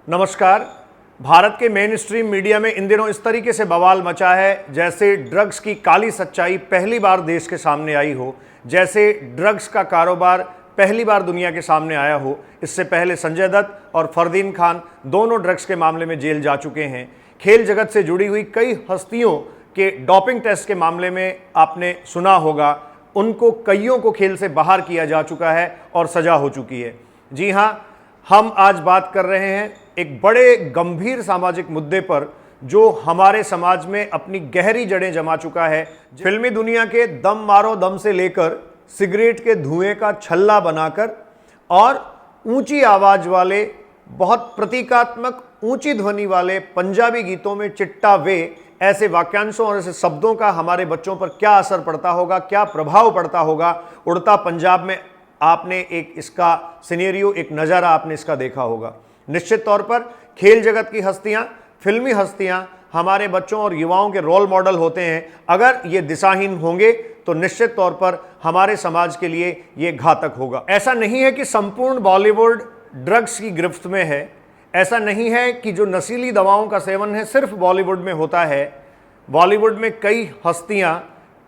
नमस्कार। भारत के main stream media में इन दिनों इस तरीके से बवाल मचा है जैसे ड्रग्स की काली सच्चाई पहली बार देश के सामने आई हो, जैसे ड्रग्स का कारोबार पहली बार दुनिया के सामने आया हो। इससे पहले संजय दत्त और फरदीन खान दोनों ड्रग्स के मामले में जेल जा चुके हैं। खेल जगत से जुड़ी हुई कई हस्तियों के डोपिंग टेस्ट के मामले में आपने सुना होगा, उनको कईयों को खेल से बाहर किया जा चुका है और सजा हो चुकी है। जी हाँ, हम आज बात कर रहे हैं एक बड़े गंभीर सामाजिक मुद्दे पर जो हमारे समाज में अपनी गहरी जड़ें जमा चुका है। फिल्मी दुनिया के दम मारो दम से लेकर सिगरेट के धुएं का छल्ला बनाकर और ऊंची आवाज वाले, बहुत प्रतीकात्मक ऊंची ध्वनि वाले पंजाबी गीतों में चिट्टा वे, ऐसे वाक्यांशों और ऐसे शब्दों का हमारे बच्चों पर क्या असर पड़ता होगा, क्या प्रभाव पड़ता होगा। उड़ता पंजाब में आपने एक इसका सिनेरियो, एक नज़ारा आपने इसका देखा होगा। निश्चित तौर पर खेल जगत की हस्तियां, फिल्मी हस्तियां हमारे बच्चों और युवाओं के रोल मॉडल होते हैं। अगर ये दिशाहीन होंगे तो निश्चित तौर पर हमारे समाज के लिए ये घातक होगा। ऐसा नहीं है कि संपूर्ण बॉलीवुड ड्रग्स की गिरफ्त में है, ऐसा नहीं है कि जो नशीली दवाओं का सेवन है सिर्फ बॉलीवुड में होता है। बॉलीवुड में कई हस्तियां,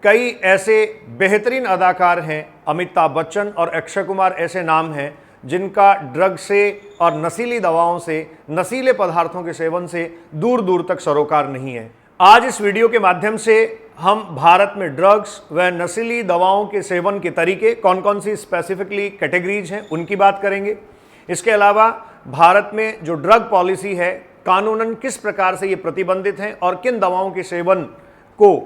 कई ऐसे बेहतरीन अदाकार हैं, अमिताभ बच्चन और अक्षय कुमार ऐसे नाम हैं जिनका ड्रग से और नशीली दवाओं से, नशीले पदार्थों के सेवन से दूर दूर तक सरोकार नहीं है। आज इस वीडियो के माध्यम से हम भारत में ड्रग्स व नशीली दवाओं के सेवन के तरीके, कौन कौन सी स्पेसिफिकली कैटेगरीज हैं, उनकी बात करेंगे। इसके अलावा भारत में जो ड्रग पॉलिसी है, कानूनन किस प्रकार से ये प्रतिबंधित हैं और किन दवाओं के सेवन को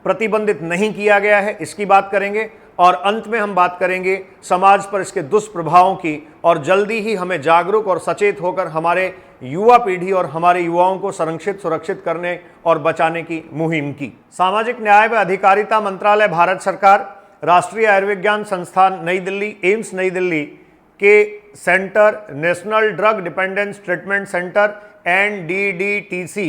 प्रतिबंधित नहीं किया गया है, इसकी बात करेंगे। और अंत में हम बात करेंगे समाज पर इसके दुष्प्रभावों की, और जल्दी ही हमें जागरूक और सचेत होकर हमारे युवा पीढ़ी और हमारे युवाओं को संरक्षित, सुरक्षित करने और बचाने की मुहिम की। सामाजिक न्याय व अधिकारिता मंत्रालय, भारत सरकार, राष्ट्रीय आयुर्विज्ञान संस्थान नई दिल्ली, एम्स नई दिल्ली के centre, national drug dependence treatment centre NDDTC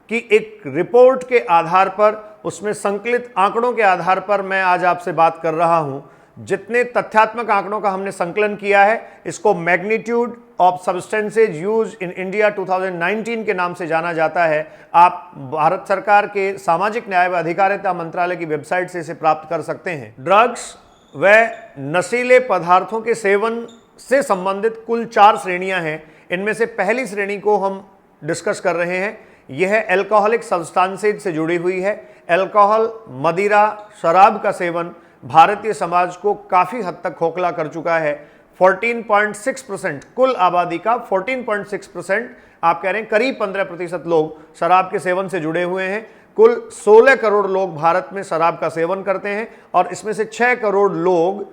की एक रिपोर्ट के आधार पर, उसमें संकलित आंकड़ों के आधार पर मैं आज आपसे बात कर रहा हूं। जितने तथ्यात्मक आंकड़ों का हमने संकलन किया है, इसको magnitude of substances use in India 2019 के नाम से जाना जाता है। आप भारत सरकार के सामाजिक न्याय व अधिकारिता मंत्रालय की वेबसाइट से इसे प्राप्त कर सकते हैं। ड्रग्स व नशीले पदार्थों के सेवन से संबंधित कुल 4 श्रेणियां हैं। इनमें से पहली श्रेणी को हम डिस्कस कर रहे हैं, यह एल्कोहलिक सब्सटेंसेज से जुड़ी हुई है। अल्कोहल, मदिरा, शराब का सेवन भारतीय समाज को काफ़ी हद तक खोखला कर चुका है। 14.6% कुल आबादी का 14.6%, आप कह रहे हैं करीब 15% लोग शराब के सेवन से जुड़े हुए हैं। कुल 16 करोड़ लोग भारत में शराब का सेवन करते हैं और इसमें से 6 करोड़ लोग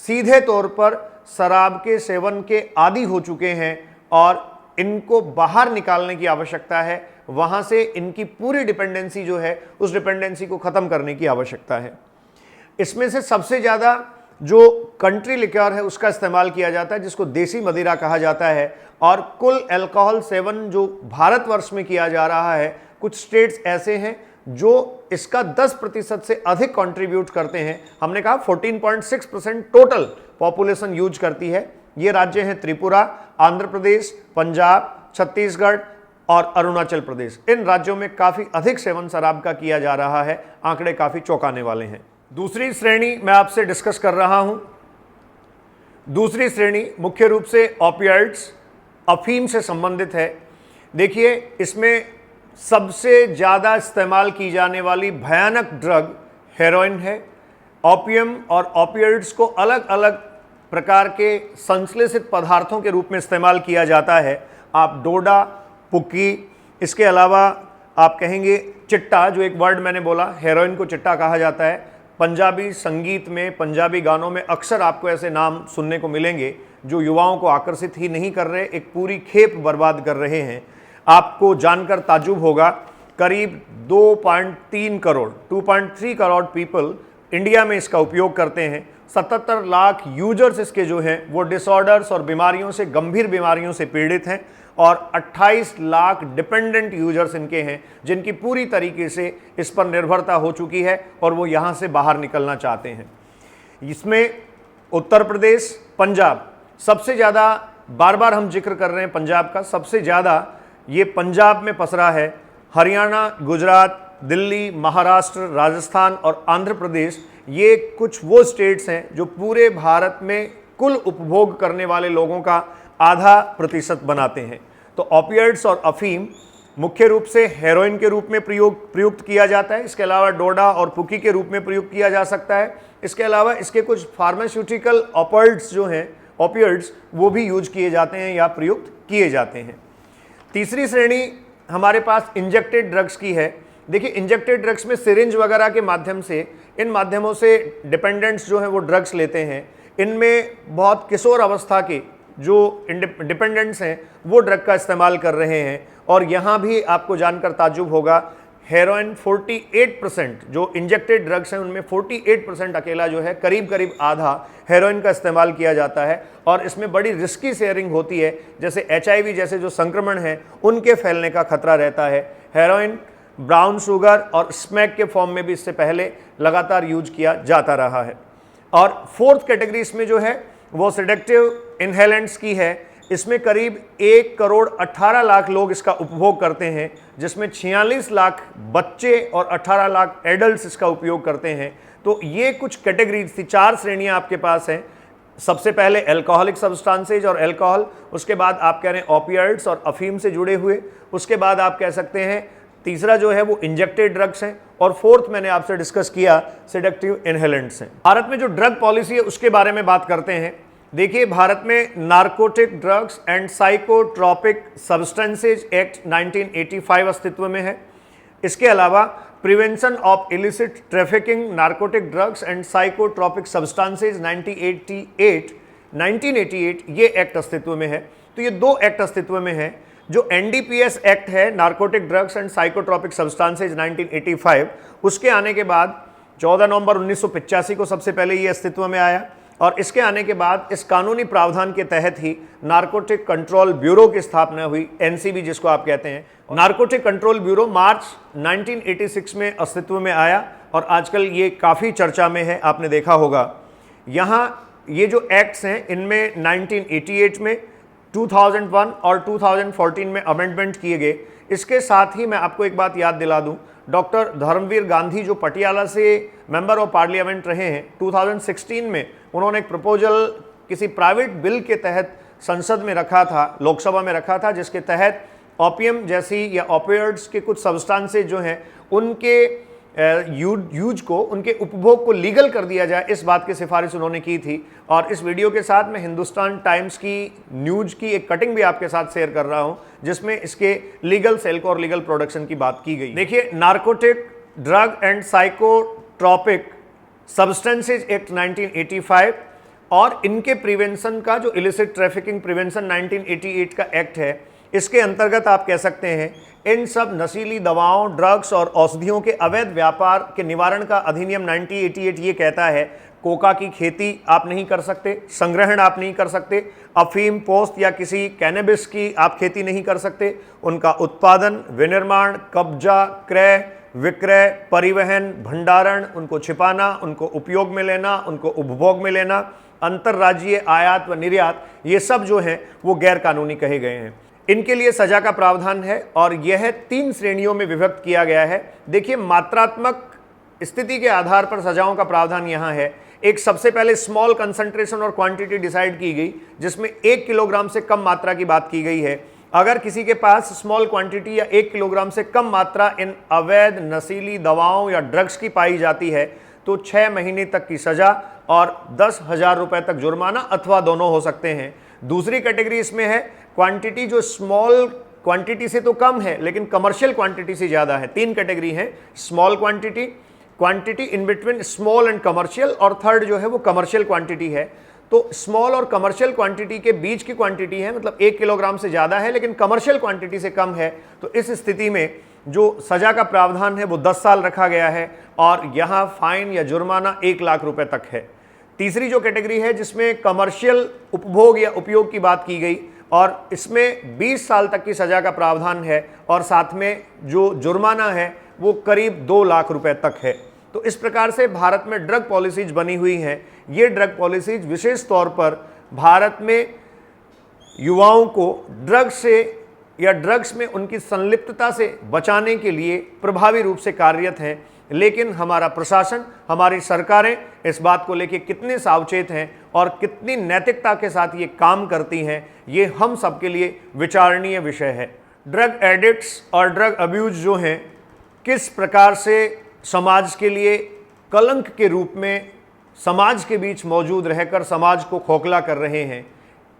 सीधे तौर पर शराब के सेवन के आदी हो चुके हैं और इनको बाहर निकालने की आवश्यकता है। वहां से इनकी पूरी डिपेंडेंसी जो है, उस डिपेंडेंसी को खत्म करने की आवश्यकता है। इसमें से सबसे ज़्यादा जो कंट्री लिक्योर है उसका इस्तेमाल किया जाता है, जिसको देसी मदिरा कहा जाता है। और कुल अल्कोहल सेवन जो भारतवर्ष में किया जा रहा है, कुछ स्टेट्स ऐसे हैं जो इसका 10% से अधिक कंट्रीब्यूट करते हैं। हमने कहा 14.6% टोटल पॉपुलेशन यूज करती है। ये राज्य हैं त्रिपुरा, आंध्र प्रदेश, पंजाब, छत्तीसगढ़ और अरुणाचल प्रदेश। इन राज्यों में काफ़ी अधिक सेवन शराब का किया जा रहा है। आंकड़े काफ़ी चौंकाने वाले हैं। दूसरी श्रेणी मैं आपसे डिस्कस कर रहा हूं। दूसरी श्रेणी मुख्य रूप से ओपियाइड्स, अफीम से संबंधित है। देखिए, इसमें सबसे ज़्यादा इस्तेमाल की जाने वाली भयानक ड्रग हेरोइन है। ओपियम और ओपियाइड्स को अलग अलग प्रकार के संश्लेषित पदार्थों के रूप में इस्तेमाल किया जाता है। आप डोडा, पुक्की, इसके अलावा आप कहेंगे चिट्टा, जो एक वर्ड मैंने बोला, हेरोइन को चिट्टा कहा जाता है। पंजाबी संगीत में, पंजाबी गानों में अक्सर आपको ऐसे नाम सुनने को मिलेंगे जो युवाओं को आकर्षित ही नहीं कर रहे, एक पूरी खेप बर्बाद कर रहे हैं। आपको जानकर ताज्जुब होगा, करीब 2.3 करोड़ 2.3 करोड़ पीपल इंडिया में इसका उपयोग करते हैं। 77 लाख यूजर्स इसके जो हैं वो डिसऑर्डर्स और बीमारियों से, गंभीर बीमारियों से पीड़ित हैं और 28 लाख डिपेंडेंट यूजर्स इनके हैं जिनकी पूरी तरीके से इस पर निर्भरता हो चुकी है और वो यहाँ से बाहर निकलना चाहते हैं। इसमें उत्तर प्रदेश, पंजाब सबसे ज़्यादा बार बार हम जिक्र कर रहे हैं पंजाब का, सबसे ज़्यादा ये पंजाब में पसरा है। हरियाणा, गुजरात, दिल्ली, महाराष्ट्र, राजस्थान और आंध्र प्रदेश, ये कुछ वो स्टेट्स हैं जो पूरे भारत में कुल उपभोग करने वाले लोगों का आधा प्रतिशत बनाते हैं। तो ऑपियाइड्स और अफीम मुख्य रूप से हेरोइन के रूप में प्रयुक्त किया जाता है। इसके अलावा डोडा और पुकी के रूप में प्रयुक्त किया जा सकता है। इसके अलावा इसके कुछ फार्मास्यूटिकल ऑपियाइड्स जो हैं, ऑपियाइड्स, वो भी यूज किए जाते हैं या प्रयुक्त किए जाते हैं। तीसरी श्रेणी हमारे पास इंजेक्टेड ड्रग्स की है। देखिए, इंजेक्टेड ड्रग्स में सिरिंज वगैरह के माध्यम से, इन माध्यमों से डिपेंडेंट्स जो हैं वो ड्रग्स लेते हैं। इनमें बहुत किशोर अवस्था के जो डिपेंडेंट्स हैं वो ड्रग का इस्तेमाल कर रहे हैं। और यहाँ भी आपको जानकर ताज्जुब होगा, हेरोइन 48%, जो इंजेक्टेड ड्रग्स हैं उनमें 48% अकेला जो है, करीब करीब आधा हेरोइन का इस्तेमाल किया जाता है। और इसमें बड़ी रिस्की शेयरिंग होती है, जैसे HIV जैसे जो संक्रमण हैं उनके फैलने का खतरा रहता है। हेरोइन ब्राउन शुगर और स्मैक के फॉर्म में भी इससे पहले लगातार यूज किया जाता रहा है। और फोर्थ कैटेगरी इसमें जो है वो सेडेक्टिव इनहेलेंट्स की है। इसमें करीब 1 करोड़ 18 लाख लोग इसका उपभोग करते हैं, जिसमें 46 लाख बच्चे और 18 लाख एडल्ट्स इसका उपयोग करते हैं। तो ये कुछ कैटेगरीज थी, 4 श्रेणियां आपके पास हैं। सबसे पहले अल्कोहलिक सब्सटेंसेज और अल्कोहल, उसके बाद आप कह रहे हैं ऑपियाइड्स और अफीम से जुड़े हुए, उसके बाद आप कह सकते हैं तीसरा जो है वो इंजेक्टेड ड्रग्स हैं, और फोर्थ मैंने आपसे डिस्कस किया सेडेक्टिव इनहेलेंट्स हैं। भारत में जो ड्रग पॉलिसी है उसके बारे में बात करते हैं। देखिए, भारत में narcotic drugs and psychotropic substances act 1985 अस्तित्व में है। इसके अलावा prevention of illicit trafficking narcotic drugs and psychotropic substances 1988 ये एक्ट अस्तित्व में है। तो ये 2 एक्ट अस्तित्व में है। जो NDPS एक्ट है, narcotic drugs and psychotropic substances 1985, उसके आने के बाद 14 नवंबर 1985 को सबसे पहले ये अस्तित्व में आया। और इसके आने के बाद इस कानूनी प्रावधान के तहत ही नार्कोटिक कंट्रोल ब्यूरो की स्थापना हुई, NCB जिसको आप कहते हैं। नार्कोटिक कंट्रोल ब्यूरो मार्च 1986 में अस्तित्व में आया और आजकल ये काफ़ी चर्चा में है, आपने देखा होगा। यहाँ ये जो एक्ट्स हैं इनमें 1988 में, 2001 और 2014 में अमेंडमेंट किए गए। इसके साथ ही मैं आपको एक बात याद दिला दूं, डॉक्टर धर्मवीर गांधी जो पटियाला से मेंबर ऑफ पार्लियामेंट रहे हैं, 2016 में उन्होंने एक प्रपोजल किसी प्राइवेट बिल के तहत संसद में रखा था, लोकसभा में रखा था, जिसके तहत ओपियम जैसी या ओपियोइड्स के कुछ सब्सटेंसेज जो हैं उनके यूज को, उनके उपभोग को लीगल कर दिया जाए। इस बात की सिफारिश उन्होंने की थी। और इस वीडियो के साथ मैं हिंदुस्तान टाइम्स की न्यूज की एक कटिंग भी आपके साथ शेयर कर रहा हूं, जिसमें इसके लीगल सेल को और लीगल प्रोडक्शन की बात की गई। देखिए, narcotic drug and psychotropic substances act 1985 और इनके प्रिवेंशन का जो इलिसिट ट्रैफिकिंग प्रिवेंशन 1988 का एक्ट है, इसके अंतर्गत आप कह सकते हैं इन सब नशीली दवाओं, ड्रग्स और औषधियों के अवैध व्यापार के निवारण का अधिनियम 1988 ये कहता है कोका की खेती आप नहीं कर सकते, संग्रहण आप नहीं कर सकते, अफीम, पोस्त या किसी कैनबिस की आप खेती नहीं कर सकते, उनका उत्पादन, विनिर्माण, कब्जा, क्रय, विक्रय, परिवहन, भंडारण, उनको छिपाना, उनको उपयोग में लेना, उनको उपभोग में लेना, अंतर्राज्यीय आयात व निर्यात, ये सब जो हैं वो गैर कानूनी कहे गए हैं। इनके लिए सजा का प्रावधान है और यह 3 श्रेणियों में विभक्त किया गया है। देखिए, मात्रात्मक स्थिति के आधार पर सजाओं का प्रावधान यहाँ है। एक सबसे पहले स्मॉल कंसंट्रेशन और क्वांटिटी डिसाइड की गई, जिसमें 1 किलोग्राम से कम मात्रा की बात की गई है। अगर किसी के पास स्मॉल क्वांटिटी या 1 किलोग्राम से कम मात्रा इन अवैध नशीली दवाओं या ड्रग्स की पाई जाती है तो 6 महीने तक की सजा और 10,000 रुपए तक जुर्माना अथवा दोनों हो सकते हैं। दूसरी कैटेगरी इसमें है क्वांटिटी जो स्मॉल क्वांटिटी से तो कम है लेकिन कमर्शियल क्वांटिटी से ज़्यादा है। 3 कैटेगरी है, small quantity, quantity in between small and commercial, और थर्ड जो है वो कमर्शियल क्वांटिटी है। तो स्मॉल और कमर्शियल क्वांटिटी के बीच की क्वांटिटी है, मतलब 1 किलोग्राम से ज़्यादा है लेकिन कमर्शियल क्वांटिटी से कम है। तो इस स्थिति में जो सजा का प्रावधान है वो 10 साल रखा गया है और यहाँ फाइन या जुर्माना 1 लाख रुपए तक है। तीसरी जो कैटेगरी है जिसमें कमर्शियल उपभोग या उपयोग की बात की गई और इसमें 20 साल तक की सजा का प्रावधान है और साथ में जो जुर्माना है वो करीब 2 लाख रुपए तक है। तो इस प्रकार से भारत में ड्रग पॉलिसीज बनी हुई हैं। ये ड्रग पॉलिसीज विशेष तौर पर भारत में युवाओं को ड्रग्स से या ड्रग्स में उनकी संलिप्तता से बचाने के लिए प्रभावी रूप से कार्यरत हैं। लेकिन हमारा प्रशासन, हमारी सरकारें इस बात को लेकर कितने सावचेत हैं और कितनी नैतिकता के साथ ये काम करती हैं, ये हम सबके लिए विचारणीय विषय है। ड्रग एडिक्ट्स और ड्रग अब्यूज जो हैं, किस प्रकार से समाज के लिए कलंक के रूप में समाज के बीच मौजूद रहकर समाज को खोखला कर रहे हैं।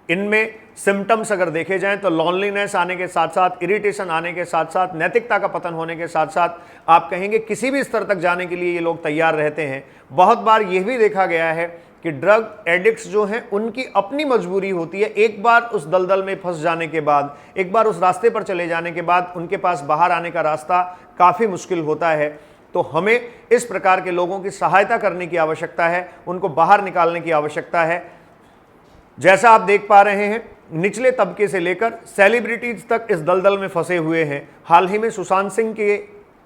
इनमें सिम्टम्स अगर देखे जाएं तो लॉनलीनेस आने के साथ साथ, इरिटेशन आने के साथ साथ, नैतिकता का पतन होने के साथ साथ आप कहेंगे किसी भी स्तर तक जाने के लिए ये लोग तैयार रहते हैं। बहुत बार यह भी देखा गया है कि ड्रग एडिक्ट्स जो हैं उनकी अपनी मजबूरी होती है। एक बार उस दलदल में फंस जाने के बाद, एक बार उस रास्ते पर चले जाने के बाद उनके पास बाहर आने का रास्ता काफ़ी मुश्किल होता है। तो हमें इस प्रकार के लोगों की सहायता करने की आवश्यकता है, उनको बाहर निकालने की आवश्यकता है। जैसा आप देख पा रहे हैं, निचले तबके से लेकर सेलिब्रिटीज तक इस दलदल में फंसे हुए हैं। हाल ही में सुशांत सिंह के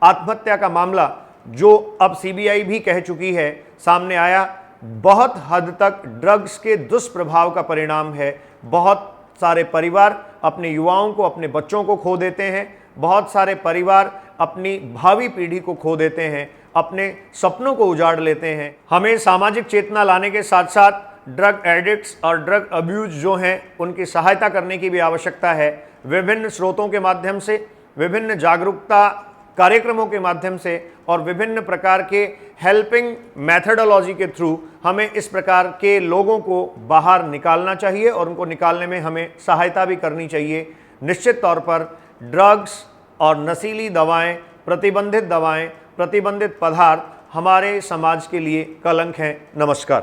आत्महत्या का मामला, जो अब सीबीआई भी कह चुकी है, सामने आया, बहुत हद तक ड्रग्स के दुष्प्रभाव का परिणाम है। बहुत सारे परिवार अपने युवाओं को, अपने बच्चों को खो देते हैं। बहुत सारे परिवार अपनी भावी पीढ़ी को खो देते हैं, अपने सपनों को उजाड़ लेते हैं। हमें सामाजिक चेतना लाने के साथ साथ ड्रग एडिक्ट्स और ड्रग अब्यूज जो हैं उनकी सहायता करने की भी आवश्यकता है। विभिन्न स्रोतों के माध्यम से, विभिन्न जागरूकता कार्यक्रमों के माध्यम से और विभिन्न प्रकार के हेल्पिंग मेथडोलॉजी के थ्रू हमें इस प्रकार के लोगों को बाहर निकालना चाहिए और उनको निकालने में हमें सहायता भी करनी चाहिए। निश्चित तौर पर ड्रग्स और नशीली दवाएं, प्रतिबंधित पदार्थ हमारे समाज के लिए कलंक हैं। नमस्कार।